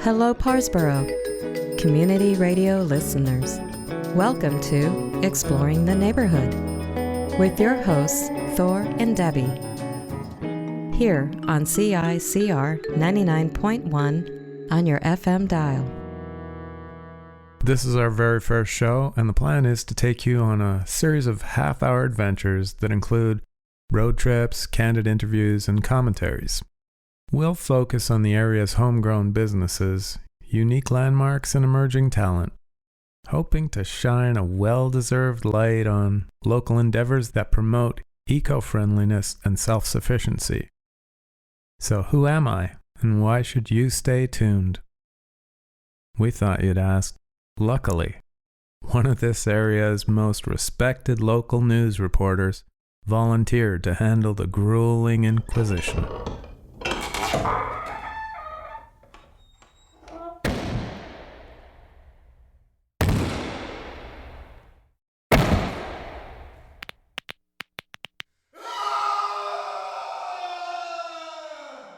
Hello, Parsboro, community radio listeners. Welcome to Exploring the Neighborhood with your hosts, Thor and Debbie. Here on CICR 99.1 on your FM dial. This is our very first show, and the plan is to take you on a series of half-hour adventures that include road trips, candid interviews, and commentaries. We'll focus on the area's homegrown businesses, unique landmarks, and emerging talent, hoping to shine a well-deserved light on local endeavors that promote eco-friendliness and self-sufficiency. So who am I, and why should you stay tuned? We thought you'd ask. Luckily, one of this area's most respected local news reporters volunteered to handle the grueling inquisition.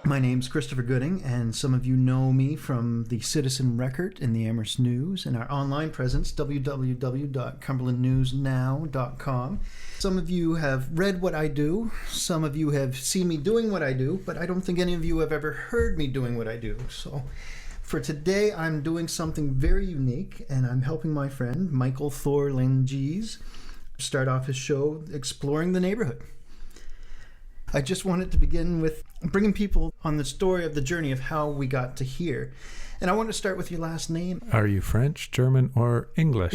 My name's Christopher Gooding, and some of you know me from the Citizen Record in the Amherst News and our online presence, www.cumberlandnewsnow.com. Some of you have read what I do, some of you have seen me doing what I do, but I don't think any of you have ever heard me doing what I do. So for today, I'm doing something very unique, and I'm helping my friend, Michael Thor Langees, start off his show, Exploring the Neighborhood. I just wanted to begin with bringing people on the story of the journey of how we got to here. And I want to start with your last name. Are you French, German, or English?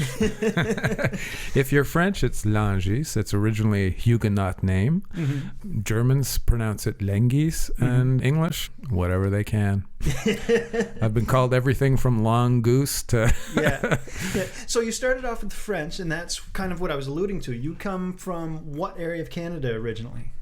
If you're French, it's Langees. It's originally a Huguenot name. Mm-hmm. Germans pronounce it Lengees, and English, whatever they can. I've been called everything from long goose to... yeah. So you started off with French, and that's kind of what I was alluding to. You come from what area of Canada originally?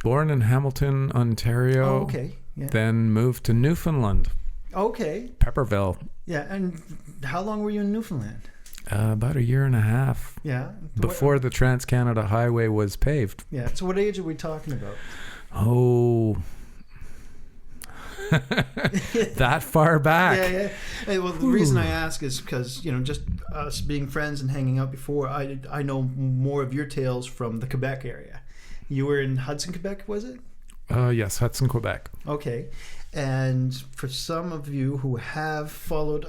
Born in Hamilton, Ontario. Oh, okay. Yeah. Then moved to Newfoundland. Okay. Pepperville. Yeah, and how long were you in Newfoundland? About a year and a half. Yeah. Before the Trans-Canada Highway was paved. Yeah. So what age are we talking about? Oh... that far back. Yeah. Hey, well, the reason I ask is because, just us being friends and hanging out before, I know more of your tales from the Quebec area. You were in Hudson, Quebec, was it? Yes, Hudson, Quebec. Okay. And for some of you who have followed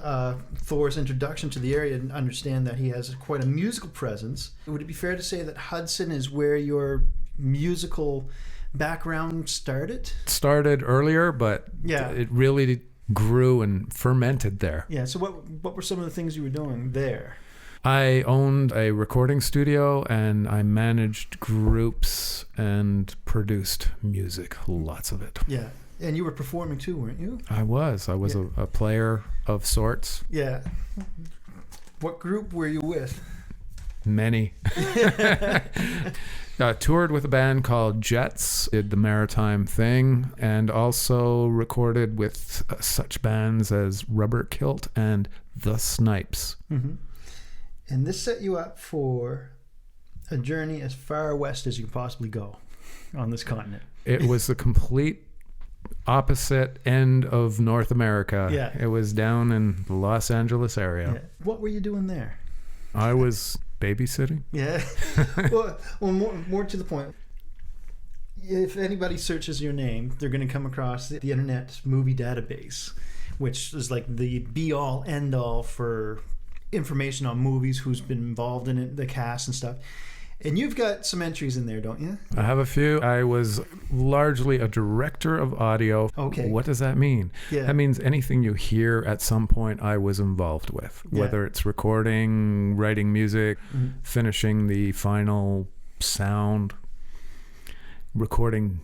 Thor's introduction to the area and understand that he has quite a musical presence, would it be fair to say that Hudson is where your musical background started? Started earlier, but it really grew and fermented there. Yeah. So what were some of the things you were doing there? I owned a recording studio, and I managed groups and produced music, lots of it. Yeah, and you were performing too, weren't you? I was a player of sorts. Yeah. What group were you with? Many. Toured with a band called Jets, did the maritime thing, and also recorded with such bands as Rubber Kilt and The Snipes. Mm-hmm. And this set you up for a journey as far west as you can possibly go on this continent. It was the complete opposite end of North America. Yeah. It was down in the Los Angeles area. Yeah. What were you doing there? I was babysitting. Yeah. well, more to the point. If anybody searches your name, they're going to come across the Internet Movie Database, which is like the be-all, end-all for information on movies, who's been involved in it, the cast and stuff. And you've got some entries in there, don't you? I have a few. I was largely a director of audio. Okay. What does that mean? Yeah. That means anything you hear at some point I was involved with, whether it's recording, writing music, finishing the final sound, recording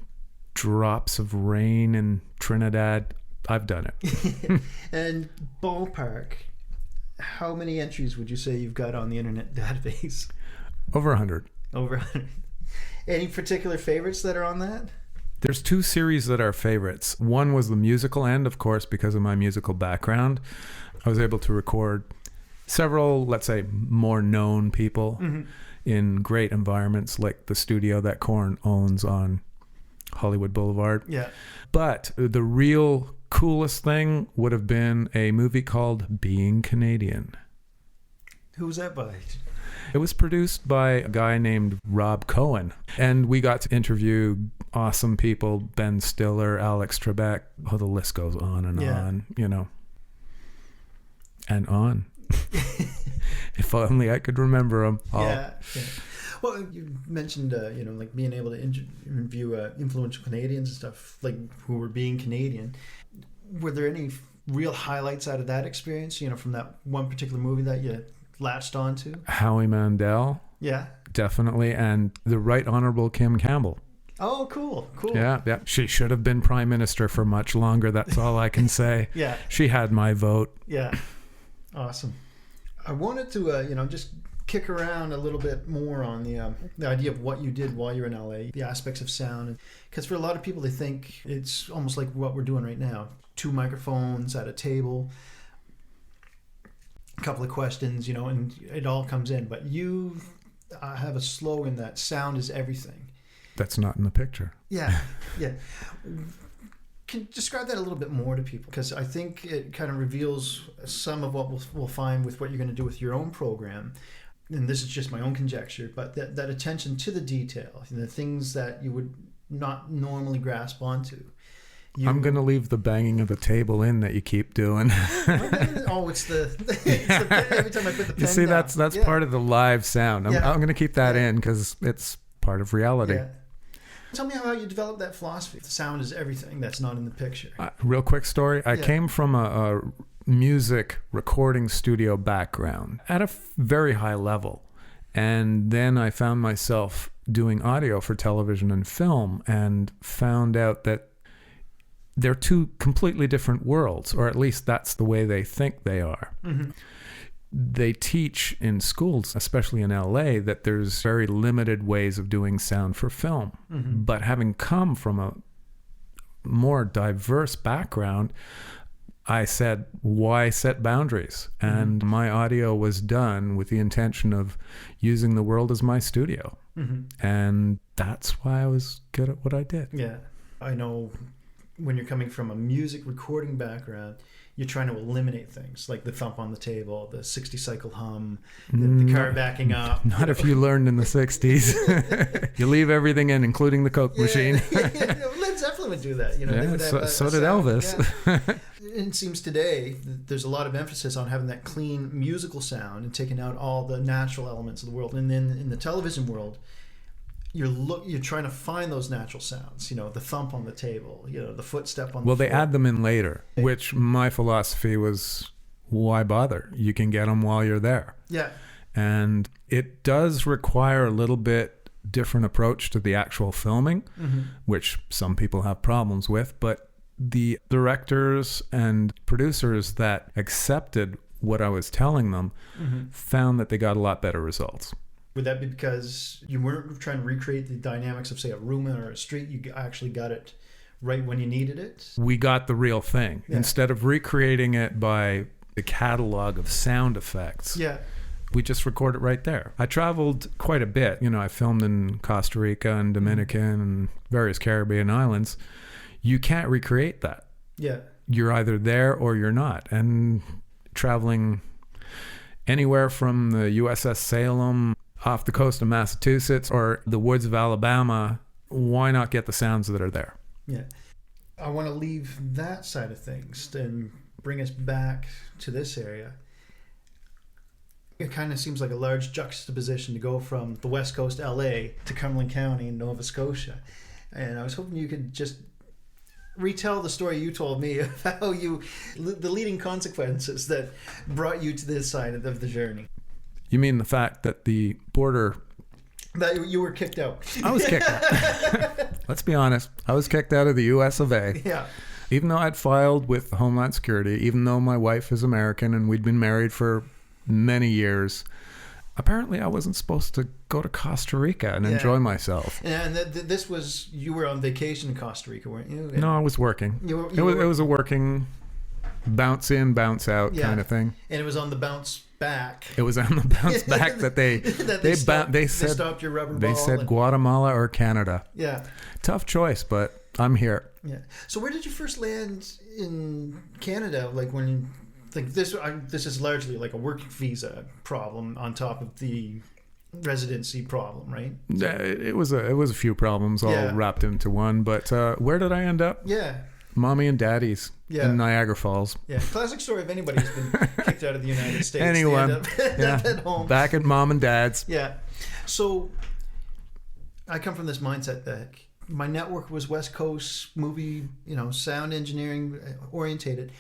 drops of rain in Trinidad. I've done it. And ballpark, how many entries would you say you've got on the Internet Database? Over 100. Over 100. Any particular favorites that are on that? There's two series that are favorites. One was the musical end, of course, because of my musical background. I was able to record several, let's say, more known people in great environments like the studio that Korn owns on Hollywood Boulevard. Yeah. But the real coolest thing would have been a movie called Being Canadian. Who was that by? It was produced by a guy named Rob Cohen, and we got to interview awesome people, Ben Stiller, Alex Trebek. Oh, the list goes on and on, and on. If only I could remember them all. Yeah. Well, you mentioned, like being able to interview influential Canadians and stuff, like who were being Canadian. Were there any real highlights out of that experience, from that one particular movie that you latched onto? Howie Mandel. Yeah. Definitely. And the Right Honorable Kim Campbell. Oh, cool. Yeah. She should have been prime minister for much longer. That's all I can say. Yeah. She had my vote. Yeah. Awesome. I wanted to, just kick around a little bit more on the idea of what you did while you're in LA, the aspects of sound. Because for a lot of people, they think it's almost like what we're doing right now. 2 microphones at a table, a couple of questions, and it all comes in. But you have a slogan that sound is everything. That's not in the picture. Yeah. Can you describe that a little bit more to people? Because I think it kind of reveals some of what we'll find with what you're going to do with your own program. And this is just my own conjecture, but that attention to the detail, the things that you would not normally grasp onto. I'm going to leave the banging of the table in that you keep doing. It's the every time I put the pen You see, down. that's part of the live sound. I'm going to keep that in because it's part of reality. Yeah. Tell me how you developed that philosophy. The sound is everything that's not in the picture. Real quick story. I came from a music recording studio background at a very high level. And then I found myself doing audio for television and film and found out that they're 2 completely different worlds, or at least that's the way they think they are. Mm-hmm. They teach in schools, especially in LA, that there's very limited ways of doing sound for film. Mm-hmm. But having come from a more diverse background, I said, why set boundaries? Mm-hmm. And my audio was done with the intention of using the world as my studio. Mm-hmm. And that's why I was good at what I did. Yeah. I know when you're coming from a music recording background, you're trying to eliminate things like the thump on the table, the 60 cycle hum, the car backing up. Not if you learned in the 60s. You leave everything in, including the Coke machine. Led Zeppelin would do that. They would have so did Elvis. Yeah. It seems today there's a lot of emphasis on having that clean musical sound and taking out all the natural elements of the world. And then in the television world, you're trying to find those natural sounds, the thump on the table, the footstep on the floor. Well, they add them in later, which my philosophy was, why bother? You can get them while you're there. Yeah. And it does require a little bit different approach to the actual filming, mm-hmm. which some people have problems with, but the directors and producers that accepted what I was telling them mm-hmm. found that they got a lot better results. Would that be because you weren't trying to recreate the dynamics of, say, a room or a street? You actually got it right when you needed it? We got the real thing. Yeah. Instead of recreating it by the catalog of sound effects, we just record it right there. I traveled quite a bit. I filmed in Costa Rica and Dominican and various Caribbean islands. You can't recreate that. Yeah. You're either there or you're not. And traveling anywhere from the USS Salem off the coast of Massachusetts or the woods of Alabama, why not get the sounds that are there? Yeah. I want to leave that side of things and bring us back to this area. It kind of seems like a large juxtaposition to go from the West Coast, LA, to Cumberland County in Nova Scotia. And I was hoping you could just retell the story you told me of how the leading consequences that brought you to this side of the journey. You mean the fact that the border... That you were kicked out. I was kicked out. Let's be honest. I was kicked out of the US of A. Yeah. Even though I'd filed with Homeland Security, even though my wife is American and we'd been married for many years, apparently I wasn't supposed to go to Costa Rica and enjoy myself. And this was... You were on vacation in Costa Rica, weren't you? No, I was working. It was a working bounce in, bounce out kind of thing. And it was on the bounce back. It was on the bounce back that they stopped your rubber ball. They said Guatemala or Canada. Yeah. Tough choice, but I'm here. Yeah. So where did you first land in Canada? Like when, like this is largely like a work visa problem on top of the residency problem, right? It was a few problems all wrapped into one. But where did I end up? Yeah. Mommy and Daddy's in Niagara Falls. Yeah, classic story of anybody who's been kicked out of the United States. Anyone. They end up at home. Back at Mom and Dad's. Yeah. So I come from this mindset that my network was West Coast movie, sound engineering orientated.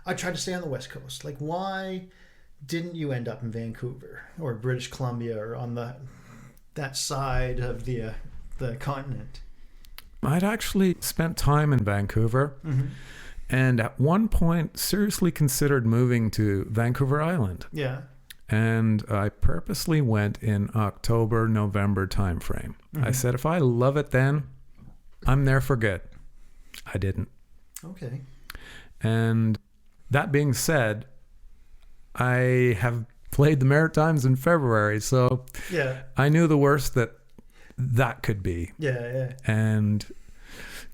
I tried to stay on the West Coast. Like, why didn't you end up in Vancouver or British Columbia or on that side of the continent? I'd actually spent time in Vancouver, and at one point seriously considered moving to Vancouver Island. Yeah. And I purposely went in October, November timeframe. I said, if I love it then, I'm there for good. I didn't. Okay. And that being said, I have played the Maritimes in February, so I knew the worst that could be. Yeah. And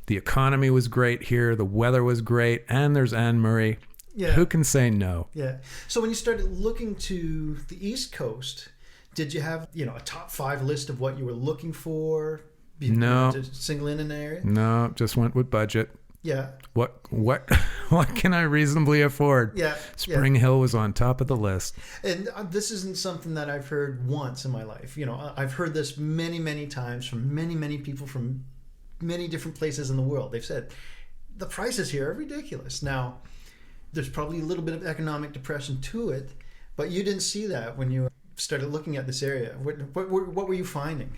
the economy was great here. The weather was great. And there's Anne Murray. Yeah. Who can say no? Yeah. So when you started looking to the East Coast, did you have, a top 5 list of what you were looking for? No. To single in an area? No, just went with budget. Yeah. What can I reasonably afford? Yeah. Spring Hill was on top of the list. And this isn't something that I've heard once in my life. I've heard this many, many times from many, many people from many different places in the world. They've said, the prices here are ridiculous. Now, there's probably a little bit of economic depression to it, but you didn't see that when you started looking at this area. What were you finding?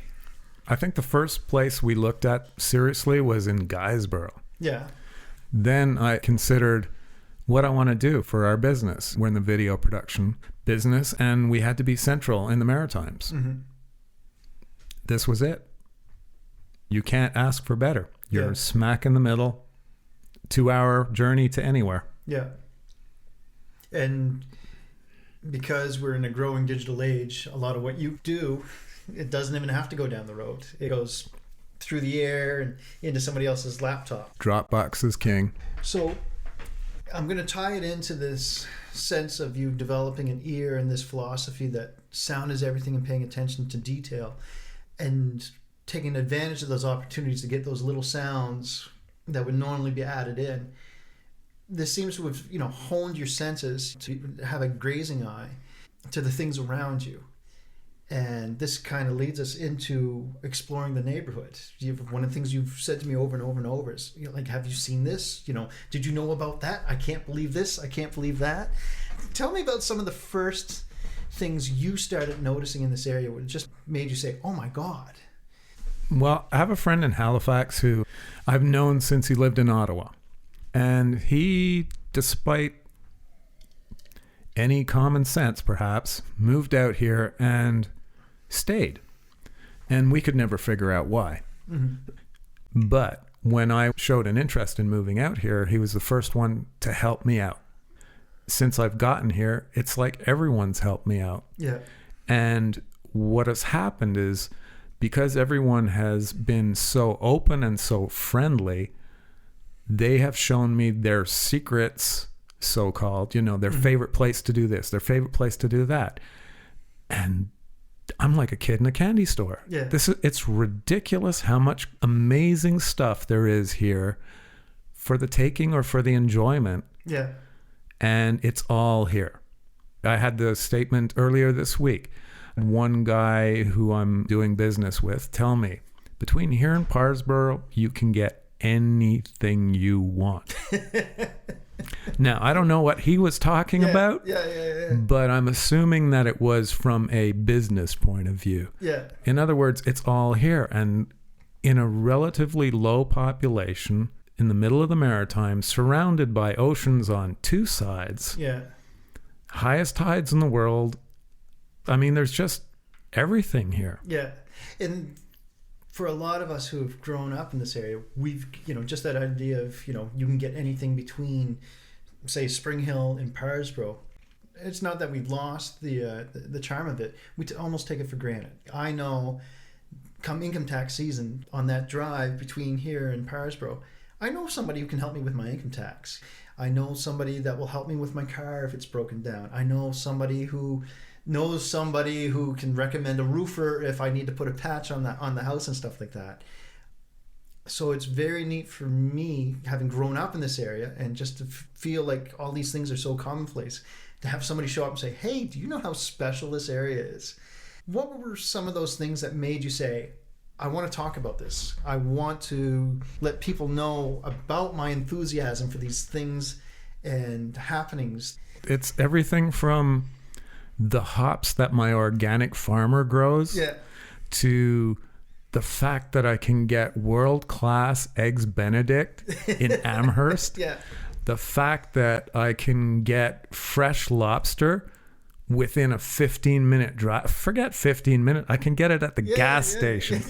I think the first place we looked at seriously was in Guysborough. Yeah. Then I considered what I want to do for our business. We're in the video production business, and we had to be central in the Maritimes. This was it. You can't ask for better. You're smack in the middle, 2-hour journey to anywhere. Yeah. And because we're in a growing digital age, a lot of what you do, it doesn't even have to go down the road. It goes through the air and into somebody else's laptop. Dropbox is king. So I'm going to tie it into this sense of you developing an ear and this philosophy that sound is everything and paying attention to detail and taking advantage of those opportunities to get those little sounds that would normally be added in. This seems to have, honed your senses to have a grazing eye to the things around you. And this kind of leads us into exploring the neighborhood. One of the things you've said to me over and over and over is, have you seen this? Did you know about that? I can't believe this. I can't believe that. Tell me about some of the first things you started noticing in this area what just made you say, oh my God. Well, I have a friend in Halifax who I've known since he lived in Ottawa. And he, despite any common sense perhaps, moved out here and stayed. And we could never figure out why. But when I showed an interest in moving out here, he was the first one to help me out. Since I've gotten here, it's like everyone's helped me out. Yeah. And what has happened is, because everyone has been so open and so friendly, they have shown me their secrets, so-called, their favorite place to do this, their favorite place to do that. And I'm like a kid in a candy store. Yeah. It's ridiculous how much amazing stuff there is here for the taking or for the enjoyment. Yeah. And it's all here. I had the statement earlier this week. One guy who I'm doing business with tell me, between here and Parsboro, you can get anything you want. Now, I don't know what he was talking about, but I'm assuming that it was from a business point of view. Yeah. In other words, it's all here. And in a relatively low population, in the middle of the Maritimes, surrounded by oceans on 2 sides, highest tides in the world, I mean, there's just everything here. Yeah. And for a lot of us who have grown up in this area, we've, just that idea of, you can get anything between, say, Spring Hill and Parsboro. It's not that we've lost the charm of it. We almost take it for granted. I know come income tax season on that drive between here and Parsboro, I know somebody who can help me with my income tax. I know somebody that will help me with my car if it's broken down. I know somebody who knows somebody who can recommend a roofer if I need to put a patch on the house and stuff like that. So it's very neat for me, having grown up in this area and just to feel like all these things are so commonplace, to have somebody show up and say, hey, do you know how special this area is? What were some of those things that made you say, I want to talk about this. I want to let people know about my enthusiasm for these things and happenings. It's everything from the hops that my organic farmer grows to the fact that I can get world-class Eggs Benedict in Amherst. The fact that I can get fresh lobster within a 15-minute drive. Forget 15 minutes. I can get it at the gas station.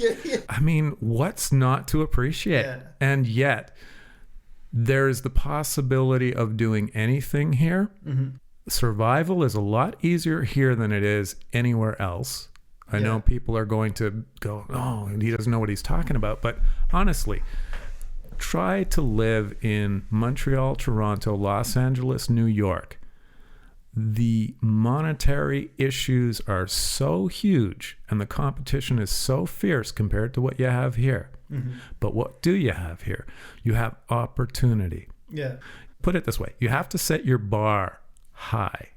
I mean, what's not to appreciate? And yet, there's the possibility of doing anything here. Survival is a lot easier here than it is anywhere else. I know people are going to go, oh, he doesn't know what he's talking about. But honestly, try to live in Montreal, Toronto, Los Angeles, New York. The monetary issues are so huge and the competition is so fierce compared to what you have here. But what do you have here? You have opportunity. Put it this way. You have to set your bar high.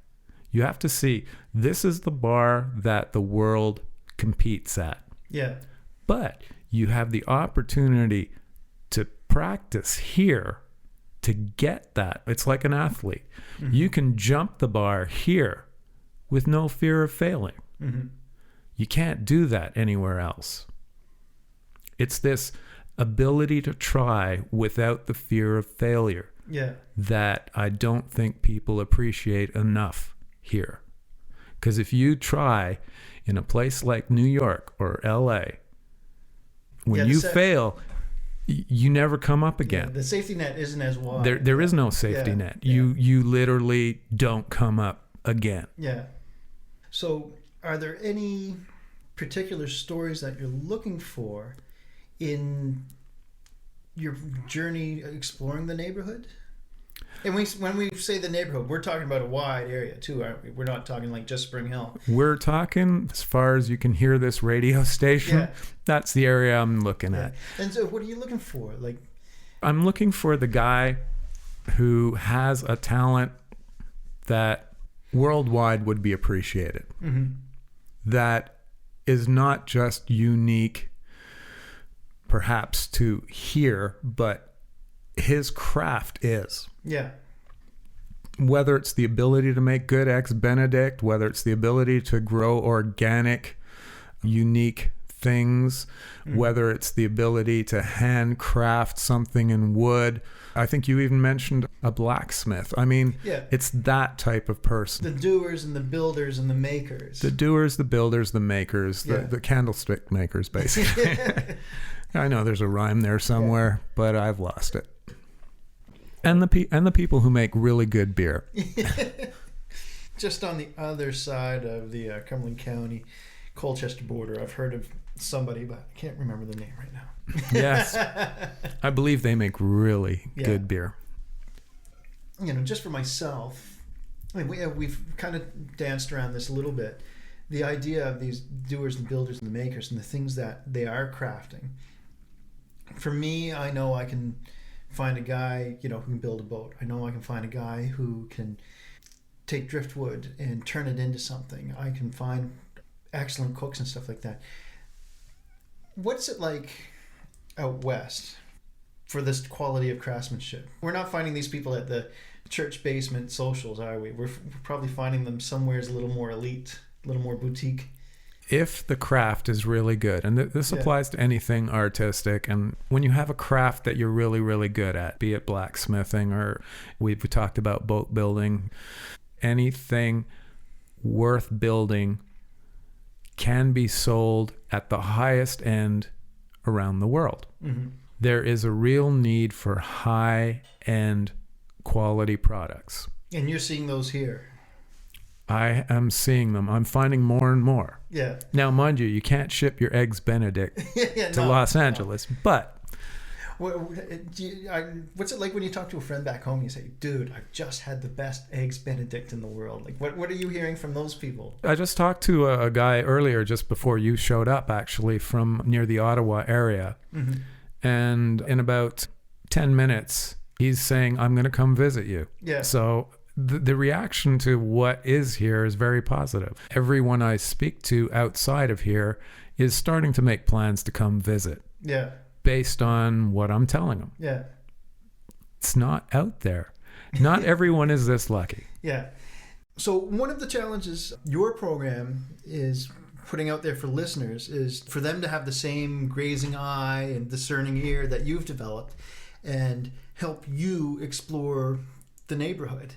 You have to see, this is the bar that the world competes at. But you have the opportunity to practice here to get that. It's like an athlete. You can jump the bar here with no fear of failing. You can't do that anywhere else. It's this ability to try without the fear of failure that I don't think people appreciate enough here. Because if you try in a place like New York or LA, when you fail, you never come up again. The safety net isn't as wide. There is no safety net. You literally don't come up again. So are there any particular stories that you're looking for in your journey exploring the neighborhood? And when we say the neighborhood, we're talking about a wide area too, aren't we? We're not talking like just Spring Hill. We're talking as far as you can hear this radio station. That's the area I'm looking at. And so what are you looking for? Like, I'm looking for the guy who has a talent that worldwide would be appreciated. That is not just unique perhaps to here, but his craft is. Whether it's the ability to make good Eggs Benedict, whether it's the ability to grow organic, unique things, whether it's the ability to handcraft something in wood. I think you even mentioned a blacksmith. I mean, it's that type of person. The doers and the builders and the makers. The doers, the builders, the makers, the candlestick makers, basically. I know there's a rhyme there somewhere, but I've lost it. And the people who make really good beer. Just on the other side of the Cumberland County, Colchester border, I've heard of somebody, but I can't remember the name right now. Yes, I believe they make really good beer. You know, just for myself, I mean, we've kind of danced around this a little bit. The idea of these doers and builders and the makers and the things that they are crafting. For me, I know I can find a guy, who can build a boat. I know I can find a guy who can take driftwood and turn it into something. I can find excellent cooks and stuff like that. What's it like out west for this quality of craftsmanship? We're not finding these people at the church basement socials, are we? We're probably finding them somewhere a little more elite, a little more boutique. If the craft is really good, and this applies to anything artistic, and when you have a craft that you're really, really good at, be it blacksmithing or we've talked about boat building, anything worth building can be sold at the highest end around the world. There is a real need for high-end quality products. And you're seeing those here. I am seeing them. I'm finding more and more. Yeah. Now, mind you can't ship your eggs Benedict to Los Angeles, but... What's it like when you talk to a friend back home? You say, dude, I've just had the best eggs Benedict in the world. Like, what are you hearing from those people? I just talked to a guy earlier, just before you showed up, actually, from near the Ottawa area. Mm-hmm. And in about 10 minutes, he's saying, I'm going to come visit you. Yeah. So the reaction to what is here is very positive. Everyone I speak to outside of here is starting to make plans to come visit. Yeah. Based on what I'm telling them. Yeah. It's not out there. Not everyone is this lucky. Yeah. So one of the challenges your program is putting out there for listeners is for them to have the same grazing eye and discerning ear that you've developed and help you explore the neighborhood.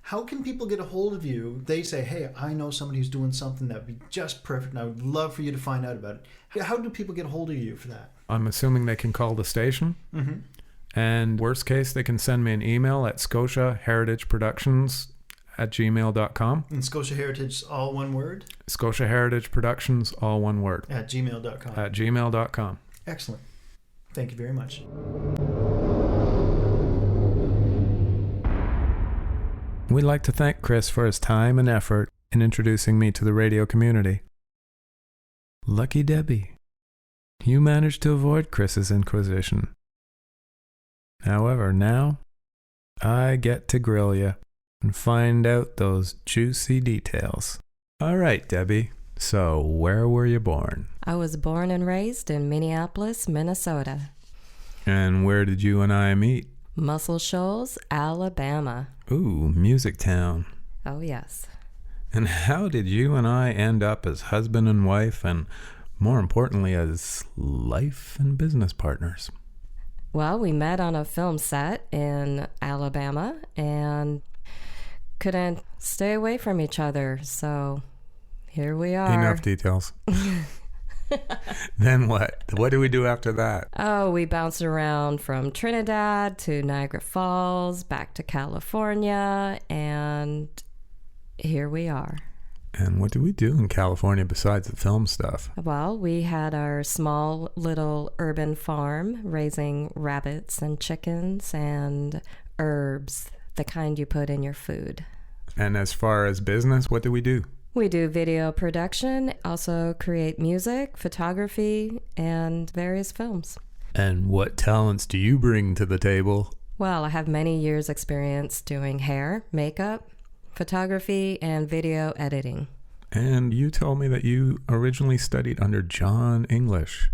How can people get a hold of you? They say, hey, I know somebody who's doing something that would be just perfect and I would love for you to find out about it. How do people get a hold of you for that? I'm assuming they can call the station. Mm-hmm. And worst case, they can send me an email at scotiaheritageproductions@gmail.com. And Scotia Heritage, all one word? Scotia Heritage Productions, all one word. At gmail.com. At gmail.com. Excellent. Thank you very much. We'd like to thank Chris for his time and effort in introducing me to the radio community. Lucky Debbie, you managed to avoid Chris's inquisition. However, now I get to grill you and find out those juicy details. All right, Debbie, so where were you born? I was born and raised in Minneapolis, Minnesota. And where did you and I meet? Muscle Shoals, Alabama. Ooh, music town. Oh, yes. And how did you and I end up as husband and wife and, more importantly, as life and business partners? Well, we met on a film set in Alabama and couldn't stay away from each other, so here we are. Enough details. Then what? What do we do after that? Oh, we bounced around from Trinidad to Niagara Falls, back to California, and here we are. And what do we do in California besides the film stuff? Well, we had our small little urban farm raising rabbits and chickens and herbs, the kind you put in your food. And as far as business, what do we do? We do video production, also create music, photography, and various films. And what talents do you bring to the table? Well, I have many years' experience doing hair, makeup, photography, and video editing. And you told me that you originally studied under John English,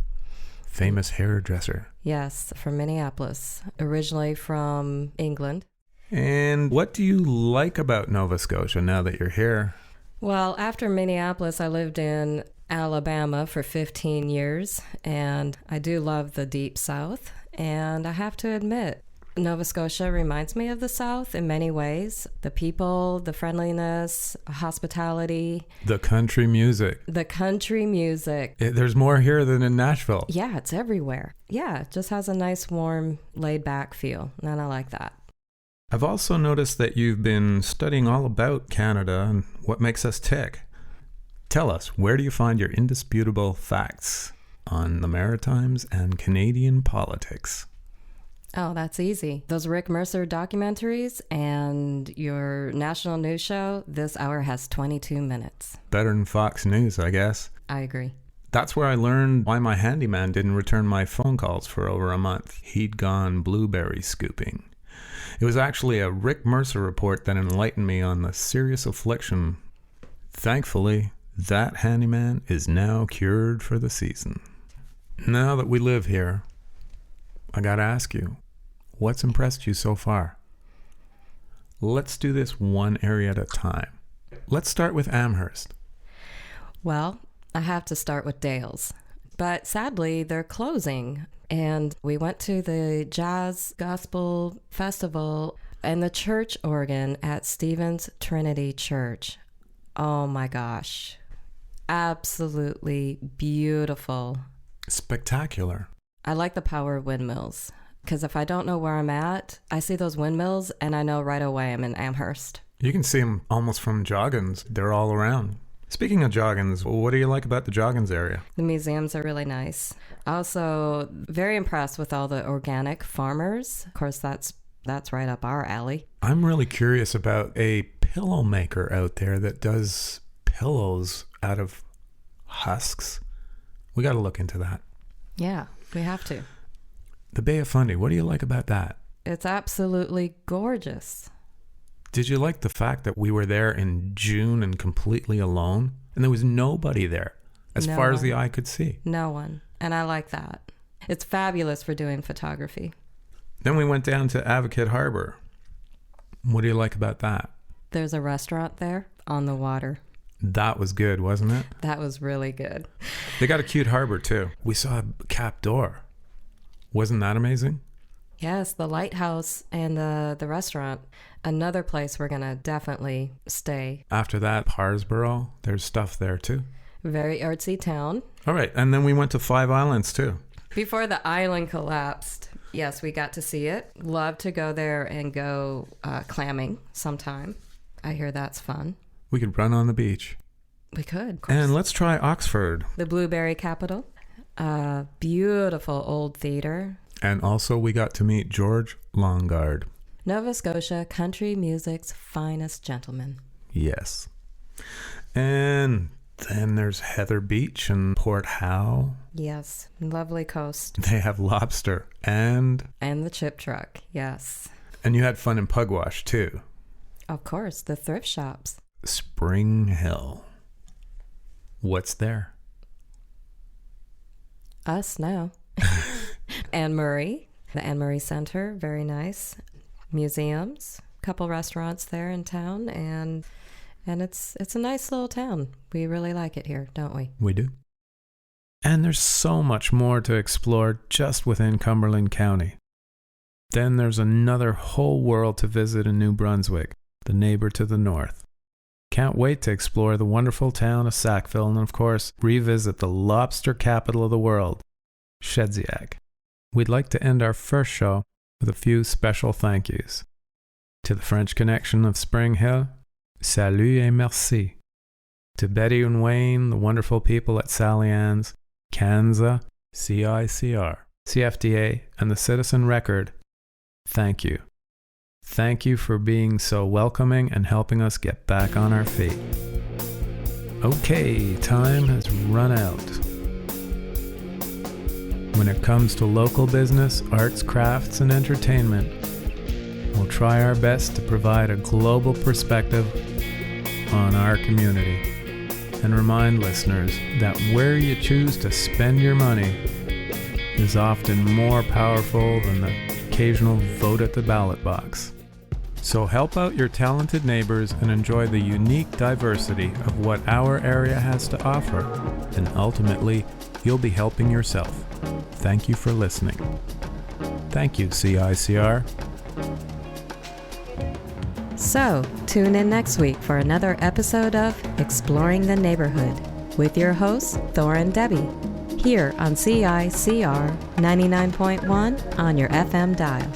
famous hairdresser. Yes, from Minneapolis, originally from England. And what do you like about Nova Scotia now that you're here? Well, after Minneapolis, I lived in Alabama for 15 years, and I do love the Deep South. And I have to admit, Nova Scotia reminds me of the South in many ways. The people, the friendliness, hospitality. The country music. The country music. There's more here than in Nashville. Yeah, it's everywhere. Yeah, it just has a nice, warm, laid-back feel, and I like that. I've also noticed that you've been studying all about Canada and what makes us tick. Tell us, where do you find your indisputable facts on the Maritimes and Canadian politics? Oh, that's easy. Those Rick Mercer documentaries and your national news show, this hour has 22 minutes. Better than Fox News, I guess. I agree. That's where I learned why my handyman didn't return my phone calls for over a month. He'd gone blueberry scooping. It was actually a Rick Mercer report that enlightened me on the serious affliction. Thankfully, that handyman is now cured for the season. Now that we live here, I gotta ask you, what's impressed you so far? Let's do this one area at a time. Let's start with Amherst. Well, I have to start with Dales. But sadly, they're closing. And we went to the Jazz Gospel Festival and the church organ at Stephen's Trinity Church. Oh my gosh. Absolutely beautiful. Spectacular. I like the power of windmills. Because if I don't know where I'm at, I see those windmills and I know right away I'm in Amherst. You can see them almost from Joggins. They're all around. Speaking of Joggins, what do you like about the Joggins area? The museums are really nice. Also, very impressed with all the organic farmers. Of course, that's right up our alley. I'm really curious about a pillow maker out there that does pillows out of husks. We got to look into that. Yeah, we have to. The Bay of Fundy, what do you like about that? It's absolutely gorgeous. Did you like the fact that we were there in June and completely alone? And there was nobody there, as far as the eye could see. No one. And I like that. It's fabulous for doing photography. Then we went down to Advocate Harbor. What do you like about that? There's a restaurant there on the water. That was good, wasn't it? That was really good. They got a cute harbor, too. We saw a Cap d'Or. Wasn't that amazing? Yes, the lighthouse and the restaurant. Another place we're going to definitely stay. After that, Parsboro, there's stuff there, too. Very artsy town. All right, and then we went to Five Islands, too. Before the island collapsed, yes, we got to see it. Love to go there and go clamming sometime. I hear that's fun. We could run on the beach. We could, of course. And let's try Oxford. The blueberry capital. Beautiful old theater. And also we got to meet George Longard. Nova Scotia, country music's finest gentleman. Yes. And then there's Heather Beach and Port Howe. Yes, lovely coast. They have lobster and the chip truck, yes. And you had fun in Pugwash, too. Of course, the thrift shops. Spring Hill. What's there? Us now. Anne Murray, the Anne Murray Center, very nice. Museums, couple restaurants there in town, and it's a nice little town. We really like it here, don't we? We do. And there's so much more to explore just within Cumberland County. Then there's another whole world to visit in New Brunswick, the neighbor to the north. Can't wait to explore the wonderful town of Sackville and, of course, revisit the lobster capital of the world, Shediac. We'd like to end our first show with a few special thank yous. To the French Connection of Spring Hill, salut et merci. To Betty and Wayne, the wonderful people at Sally Ann's, Kanza, CICR, CFDA, and the Citizen Record, thank you. Thank you for being so welcoming and helping us get back on our feet. Okay, time has run out. When it comes to local business, arts, crafts, and entertainment, we'll try our best to provide a global perspective on our community and remind listeners that where you choose to spend your money is often more powerful than the occasional vote at the ballot box. So help out your talented neighbors and enjoy the unique diversity of what our area has to offer, and ultimately, you'll be helping yourself. Thank you for listening. Thank you, CICR. So, tune in next week for another episode of Exploring the Neighborhood with your hosts, Thor and Debbie, here on CICR 99.1 on your FM dial.